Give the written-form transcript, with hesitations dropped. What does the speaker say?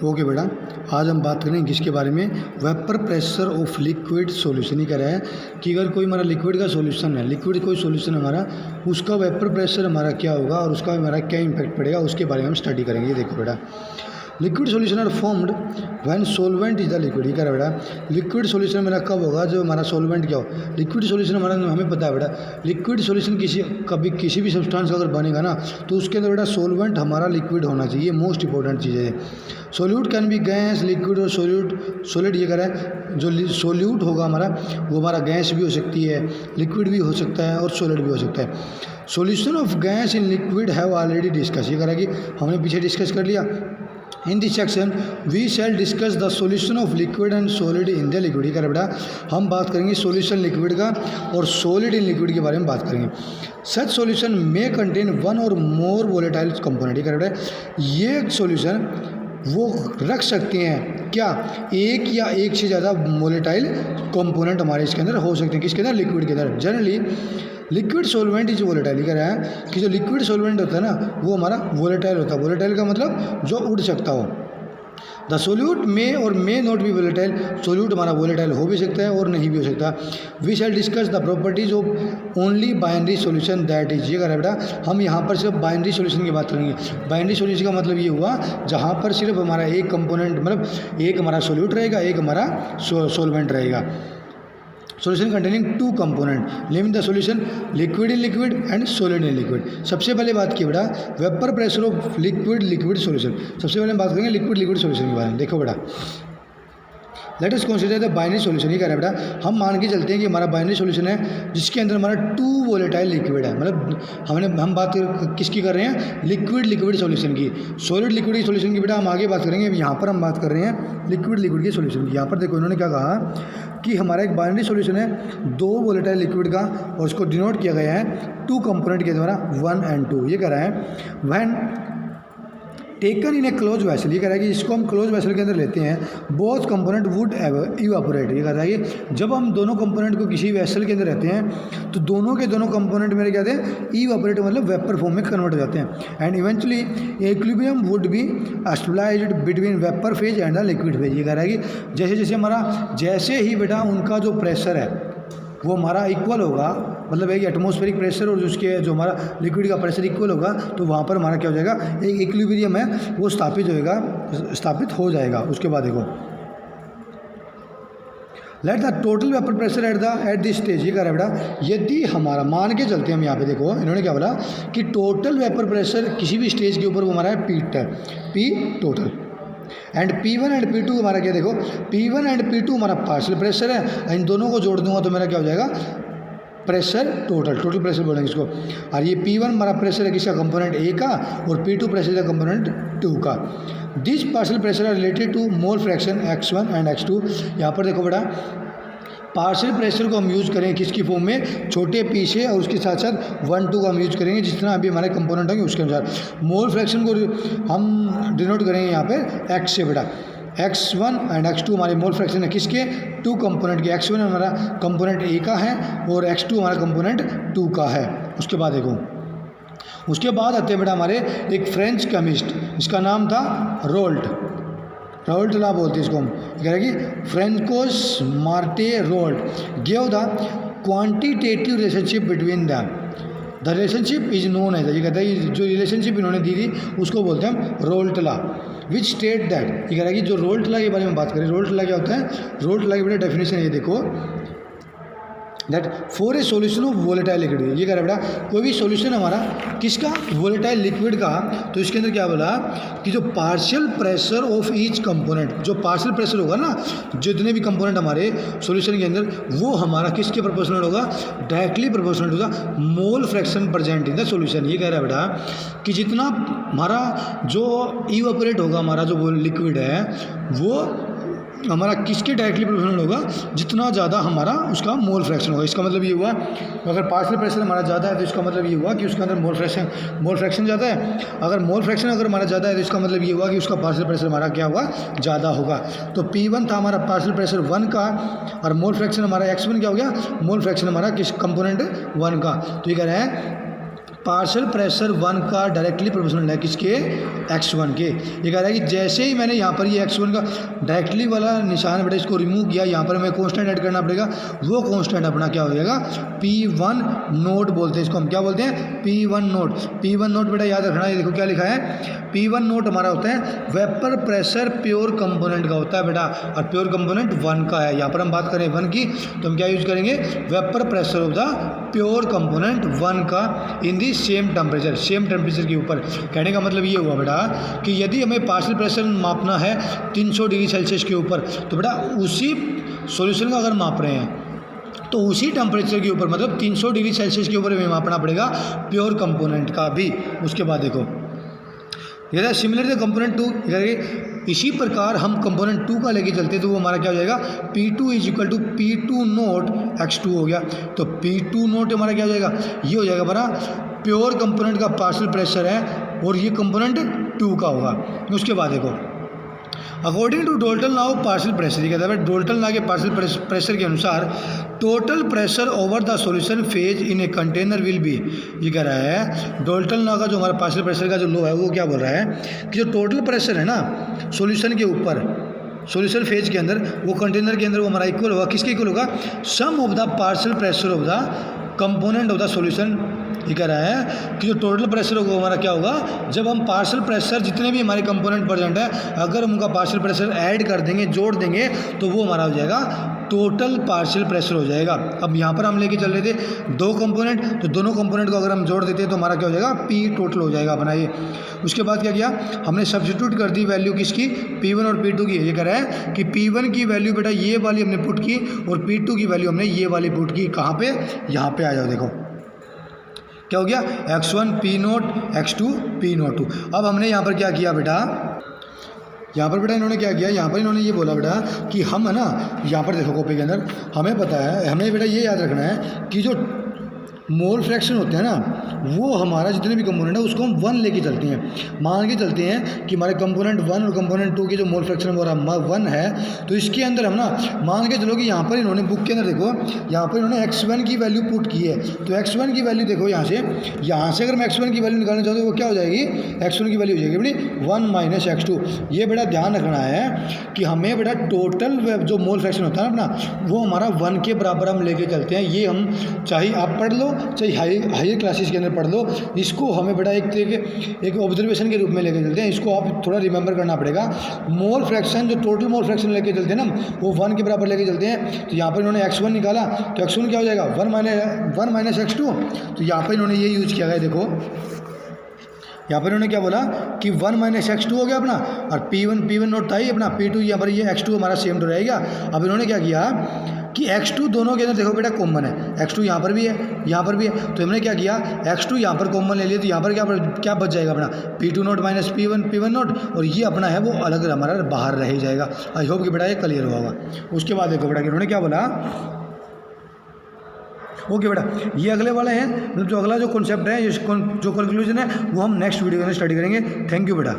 Okay बेटा, आज हम बात करेंगे किसके बारे में, vapour pressure of liquid solution ही कह रहा है कि अगर कोई हमारा लिक्विड का सॉल्यूशन है, लिक्विड कोई सॉल्यूशन हमारा, उसका वेपर प्रेशर हमारा क्या होगा और उसका हमारा क्या इंपैक्ट पड़ेगा, उसके बारे में हम स्टडी करेंगे। ये देखो बेटा, liquid solution are formed when solvent is the liquid. ये कह रहा है बेटा, लिक्विड सॉल्यूशन मेरा कब होगा, जो हमारा सॉल्वेंट क्या हो। लिक्विड सॉल्यूशन हमारा हमें पता है बेटा, लिक्विड सॉल्यूशन कभी किसी भी सब्सटेंस का अगर बनेगा ना तो उसके अंदर बेटा सॉल्वेंट हमारा लिक्विड होना चाहिए, मोस्ट इंपॉर्टेंट चीज़ है। Solute can be gas, liquid और सॉलिड। ये कह रहा है जो सोल्यूट होगा हमारा वो हमारा गैस भी हो सकती है, लिक्विड भी हो सकता है और सॉलिड भी हो सकता है। Solution of gas in liquid have already discuss. ये कह रहा है कि हमने पीछे डिस्कस कर लिया। In this section we shall discuss the solution of liquid and solid in the liquid. ये कह रहा है बेटा, हम बात करेंगे सॉल्यूशन लिक्विड का और सॉलिड इन लिक्विड के बारे में बात करेंगे। सच सॉल्यूशन में कंटेन वन और मोर वोलेटाइल कंपोनेंट। ये कह रहा है ये सॉल्यूशन वो रख सकते हैं क्या, एक या एक से ज़्यादा वोलेटाइल कंपोनेंट हमारे इसके अंदर हो सकते हैं। किसके अंदर, लिक्विड के अंदर। Generally liquid solvent is volatile. कह रहा है कि जो लिक्विड सॉल्वेंट होता है ना वो हमारा वोलेटाइल होता है। वोलेटाइल का मतलब जो उड़ सकता हो। द सोल्यूट में और may not be volatile. Solute हमारा वोलेटाइल हो भी सकता है और नहीं भी हो सकता। We shall discuss the properties of only binary solution that is. ये कह रहा है बेटा, हम यहाँ पर सिर्फ बाइनरी सॉल्यूशन की बात करेंगे। बाइनरी सॉल्यूशन का मतलब ये हुआ जहाँ पर सिर्फ हमारा एक कंपोनेंट, मतलब एक हमारा सोल्यूट रहेगा, एक हमारा सॉल्वेंट रहेगा। Solution containing two component, limit the solution liquid in liquid and solid in liquid. सबसे पहले बात की बेटा vapour pressure of liquid solution. सबसे पहले हम बात करेंगे लिक्विड सॉल्यूशन के बारे में। देखो बेटा, let us consider the binary solution. ये कह रहा है बेटा, हम मान के चलते हैं कि हमारा बाइनरी सॉल्यूशन है जिसके अंदर हमारा टू वोलेटाइल लिक्विड है। मतलब हम बात किसकी कर रहे हैं, लिक्विड सॉल्यूशन की। सॉलिड लिक्विड की सॉल्यूशन की बेटा हम आगे बात करेंगे। यहाँ पर हम बात कर रहे हैं लिक्विड की सॉल्यूशन की। यहाँ पर देखो इन्होंने क्या कहा कि हमारा एक बाइनरी सॉल्यूशन है दो वोलेटाइल लिक्विड का और उसको डिनोट किया गया है टू कंपोनेंट के द्वारा 1 and 2। ये कह रहा है when taken in A close vessel. ये कह रहा है कि इसको हम क्लोज वैसल के अंदर लेते हैं, बोथ कंपोनेंट वुड इवापोरेट। ये कह रहा है कि जब हम दोनों कंपोनेंट को किसी वैसल के अंदर रहते हैं तो दोनों के दोनों कंपोनेंट मेरे क्या थे, इवापोरेट मतलब वेपर फॉर्म में कन्वर्ट हो जाते हैं। And eventually equilibrium would be established between vapour phase and the liquid phase. ये कह रहा है कि जैसे ही बेटा उनका जो प्रेशर है वो हमारा इक्वल होगा, मतलब एक एटमॉस्फेरिक प्रेशर और उसके जो हमारा लिक्विड का प्रेशर इक्वल होगा तो वहाँ पर हमारा क्या हो जाएगा, एक इक्विलिब्रियम है वो स्थापित हो जाएगा। उसके बाद देखो let the total vapour pressure at this stage. ये कह रहा है बेटा, यदि हमारा मान के चलते हैं हम यहाँ पे, देखो इन्होंने क्या बोला कि टोटल वेपर प्रेशर किसी भी स्टेज के ऊपर वो हमारा है P total and P1 and P2 हमारा क्या, देखो P1 एंड P2 हमारा पार्शियल प्रेशर है। इन दोनों को जोड़ दूंगा तो मेरा क्या हो जाएगा, प्रेशर टोटल प्रेशर बोलेंगे इसको। और ये P1 हमारा प्रेशर है किसका, कंपोनेंट A का, और P2 प्रेशर है कंपोनेंट 2 का। This partial pressure are related to mole fraction x1 and x2। यहाँ पर देखो बेटा, पार्शियल प्रेशर को हम यूज़ करेंगे किसकी फॉर्म में, छोटे पी से, और उसके साथ साथ 1 2 का हम यूज़ करेंगे जितना अभी हमारे कंपोनेंट होंगे उसके अनुसार। मोल फ्रैक्शन को हम डिनोट करेंगे यहाँ पे x से बेटा। x1 एंड x2 हमारे मोल फ्रैक्शन है किसके, 2 कंपोनेंट के। x1 हमारा कंपोनेंट A का है और x2 हमारा कंपोनेंट 2 का है। उसके बाद देखो, उसके बाद आते हैं बेटा हमारे एक फ्रेंच केमिस्ट, इसका नाम था रोल्ट ला बोलते हैं इसको हम। कह रहे कि Francois Marie Raoult gave the quantitative relationship between the relationship is known as. ये कहता है जो रिलेशनशिप इन्होंने दी थी उसको बोलते हैं हम Raoult La, which state that. ये कह रहा है कि जो रोल्ट ला के बारे में बात करें, रोल्ट ला क्या होता है, रोल्ट ला की बेटा डेफिनेशन ये देखो, that for a solution of volatile liquid. ये कह रहा है बेटा, कोई भी सोल्यूशन हमारा किसका, वोलेटाइल लिक्विड का, तो इसके अंदर क्या बोला कि जो partial pressure of each component, जो पार्शियल प्रेशर होगा ना जितने भी कंपोनेंट हमारे सोल्यूशन के अंदर, वो हमारा किसके प्रोपोर्शनल होगा, डायरेक्टली प्रोपोर्शनल होगा mole fraction present in the solution. ये कह रहा है बेटा कि जितना हमारा जो इवापोरेट होगा हमारा जो लिक्विड है वो हमारा किसके डायरेक्टली प्रोपोर्शनल होगा, जितना ज़्यादा हमारा उसका मोल फ्रैक्शन होगा। इसका मतलब ये हुआ, अगर पार्शियल प्रेशर हमारा ज़्यादा है तो इसका मतलब ये हुआ कि उसके अंदर मोल फ्रैक्शन ज़्यादा है। अगर मोल फ्रैक्शन अगर हमारा ज़्यादा है तो इसका मतलब ये हुआ कि उसका पार्शियल प्रेशर हमारा क्या होगा, ज़्यादा होगा। तो P1 था हमारा पार्शियल प्रेशर 1 का और मोल फ्रैक्शन हमारा x1 क्या हो गया, मोल फ्रैक्शन हमारा किस कंपोनेंट 1 का। तो ये कह रहे हैं पार्शियल प्रेशर 1 का डायरेक्टली प्रोपोर्शनल है किसके, x1 के। ये कह रहा है कि जैसे ही मैंने यहाँ पर ये x1 का डायरेक्टली वाला निशान बेटा इसको रिमूव किया, यहाँ पर हमें कांस्टेंट ऐड करना पड़ेगा। वो कांस्टेंट अपना क्या हो जाएगा, P1 नोट बोलते हैं इसको, हम क्या बोलते हैं, P1 नोट। P1 नोट बेटा याद रखना, ये देखो क्या लिखा है, P1 नोट हमारा होता है वेपर प्रेशर प्योर कंपोनेंट का होता है बेटा, और प्योर कंपोनेंट 1 का है। यहाँ पर हम बात करें 1 की तो हम क्या यूज करेंगे, vapour pressure of the pure component 1 का in the same temperature, same temperature के ऊपर। कहने का मतलब ये हुआ बेटा कि यदि हमें पार्शियल प्रेशर मापना है 300 डिग्री सेल्सियस के ऊपर, तो बेटा उसी सॉल्यूशन का अगर माप रहे हैं तो उसी टेम्परेचर के ऊपर, मतलब 300 डिग्री सेल्सियस के ऊपर हमें मापना पड़ेगा प्योर कंपोनेंट का भी। उसके बाद देखो ये सिमिलर टू कंपोनेंट 2, इसी प्रकार हम कंपोनेंट 2 का लेके चलते तो वो हमारा क्या हो जाएगा, P2 is equal to P2 note x2 हो गया। तो P2 नोट हमारा क्या हो जाएगा, ये हो जाएगा हमारा प्योर कंपोनेंट का पार्शियल प्रेशर है, और ये कंपोनेंट 2 का होगा। उसके बाद देखो according to Dalton law of partial pressure, ये कहता है डोल्टन लॉ के पार्शियल प्रेशर के अनुसार total pressure over the solution phase in a container will be. ये कह रहा है डोल्टन लॉ का जो हमारा पार्शियल प्रेशर का जो लॉ है वो क्या बोल रहा है कि जो टोटल प्रेशर है ना सॉल्यूशन के ऊपर, सॉल्यूशन फेज के अंदर, वो कंटेनर के अंदर वो हमारा इक्वल होगा, किसके इक्वल होगा, sum of the partial pressure of the component of the solution. ये कह रहा है कि जो टोटल प्रेशर होगा हमारा क्या होगा, जब हम पार्शियल प्रेशर जितने भी हमारे कंपोनेंट प्रेजेंट है अगर हम उनका पार्शियल प्रेशर ऐड कर देंगे, जोड़ देंगे, तो वो हमारा हो जाएगा टोटल पार्शियल प्रेशर हो जाएगा। अब यहाँ पर हम लेके चल रहे थे 2 कंपोनेंट, तो दोनों कंपोनेंट को अगर हम जोड़ देते हैं तो हमारा क्या हो जाएगा, P टोटल हो जाएगा अपना ये। उसके बाद क्या किया हमने, सब्स्टिट्यूट कर दी वैल्यू किसकी, P1 और P2 की। ये कह रहा है कि P1 की वैल्यू बेटा ये वाली हमने पुट की, और P2 की वैल्यू हमने ये वाली पुट की। कहाँ पे, यहाँ पे आ जाओ, देखो क्या हो गया, x1 P note, x2 P note 2। अब हमने यहाँ पर क्या किया बेटा, यहाँ पर बेटा इन्होंने क्या किया, यहाँ पर इन्होंने ये बोला बेटा कि हम है ना, यहाँ पर देखो कॉपी के अंदर हमें पता है, हमें बेटा ये याद रखना है कि जो मोल फ्रैक्शन होते हैं ना, वो हमारा जितने भी कंपोनेंट है उसको हम 1 लेके चलते हैं। मान के चलते हैं कि हमारे कंपोनेंट 1 और कंपोनेंट 2 के जो मोल फ्रैक्शन हमारा 1 है, तो इसके अंदर हम ना मान के चलो कि यहाँ पर इन्होंने बुक के अंदर देखो, यहाँ पर इन्होंने x1 की वैल्यू पुट की है। तो x1 की वैल्यू देखो यहाँ से अगर मैं x1 की वैल्यू निकालना चाहता हूँ वो क्या हो जाएगी, x1 की वैल्यू हो जाएगी बेटी 1 माइनस x2। ये बेटा ध्यान रखना है कि हमें बेटा टोटल जो मोल फ्रैक्शन होता है ना अपना, वो हमारा 1 के बराबर हम लेके चलते हैं। ये हम चाहे आप पढ़ लो, चाहे हायर क्लासेस के अंदर पढ़ लो, इसको हमें बड़ा एक ऑब्जर्वेशन के रूप में लेके चलते हैं। इसको आप थोड़ा रिमेंबर करना पड़ेगा। मोल फ्रैक्शन, जो टोटल मोल फ्रैक्शन लेके चलते हैं ना, वो 1 के बराबर लेके चलते हैं। तो यहाँ पर इन्होंने x1 निकाला, तो x1 क्या हो जाएगा 1 माइनस x2। तो यहाँ पर इन्होंने ये यूज़ किया है, देखो यहाँ पर इन्होंने क्या बोला कि 1 माइनस x2 हो गया अपना, और P1 नोट था ही अपना, P2 यहाँ पर ये x2 हमारा सेम तो रहेगा। अब इन्होंने क्या किया कि x2 दोनों के अंदर देखो बेटा कॉमन है, x2 यहाँ पर भी है, यहाँ पर भी है। तो हमने क्या किया, x2 यहाँ पर कॉमन ले लिया, तो यहाँ पर क्या बच जाएगा अपना P2 note minus P1 note, और ये अपना है वो अलग हमारा बाहर रह जाएगा। आई होप कि बेटा ये क्लियर हुआ होगा। उसके बाद देखो बेटा इन्होंने क्या बोला, ओके बेटा ये अगले वाले हैं, मतलब जो अगला जो कॉन्सेप्ट है, जो कंक्लूजन है, वो हम नेक्स्ट वीडियो में स्टडी करेंगे। थैंक यू बेटा।